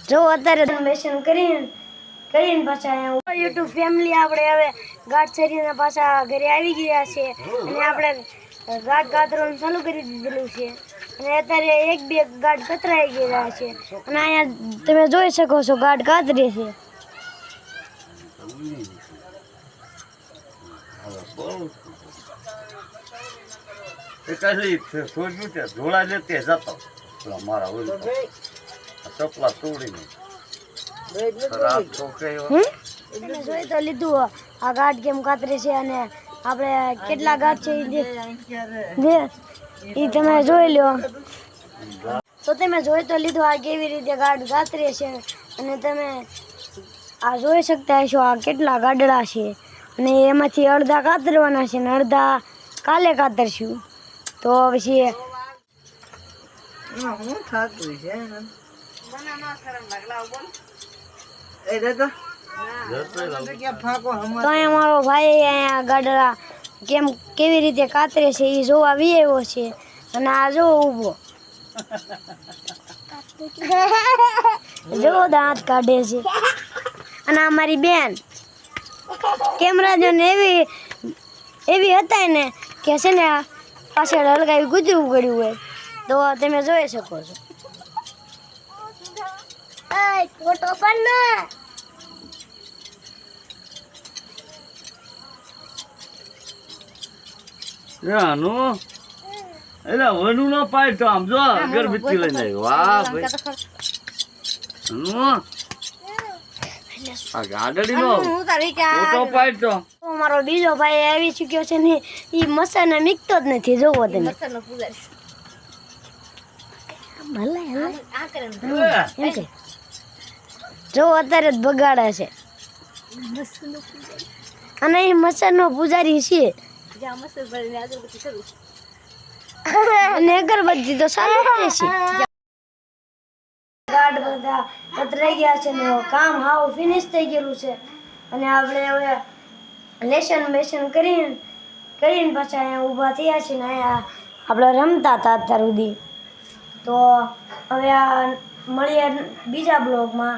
જો અત્યારે લેશન કરીને પાછા યુટ્યુબ ફેમિલી આપણે હવે ગાઢ ચરીને પાછા ઘરે આવી ગયા છે અને આપણે ગાઢ કાતરવાનું ચાલુ કરી દીધેલું છે અને અત્યારે એક બે ગાઢ કતરાઈ ગયા છે અને અહીંયા તમે જોઈ શકો છો ગાઢ કાતરી છે. ધોળા લેતે જતો મારા ચપલા તોડીને જોઈ તો લીધું આ ગાઢ કેમ કાતરે છે અને આપણે કેટલા ગાઢ છે એ તમે જોઈ લો. તો તમે જોઈ તો લીધું આ કેવી રીતે ગાઢ કાતરે છે અને તમે આ જોઈ શકતા હશો આ કેટલા ગાડડા છે અને એમાંથી અડધા કાતરવાના છે ને અડધા કાલે કાતરશું. તો પછી તો અમારો ભાઈ અહીંયા ગાડડા કેવી રીતે કાતરે છે એ જોવા આવ્યો છે અને આ જો ઊભો જો દાંત કાઢે છે. અને અમારી બેન કેમેરા જોને એવી હતા ને કે છે ને પાછળ હલગાવી ગુજરવું પડ્યું હોય તો તમે જોઈ શકો છો. ફોટો પણ એટલે વનુ નો પાય તો આમ જો અગરબત્તી લઈને આવ્યો. વાહ ભાઈ ગાડડી નો ફોટો પાય તો મારો બીજો ભાઈ આવી ચૂક્યો છે ને એ મસાને મીકતો જ નથી. જોવો તમે જો અત્યારે જ બગાડે છે અને એ મસાનો પૂજારી છે અને અગરબત્તી તો સારું છે. ગાઢ બધા પતરાઈ ગયા છે ને કામ હાવ ફિનિશ થઈ ગયેલું છે અને આપણે હવે લેશન કરીને પાછા અહીંયા ઊભા થયા છે ને અહીંયા આપણે રમતા હતા અત્યાર સુધી. તો હવે આ મળીએ બીજા બ્લોગમાં.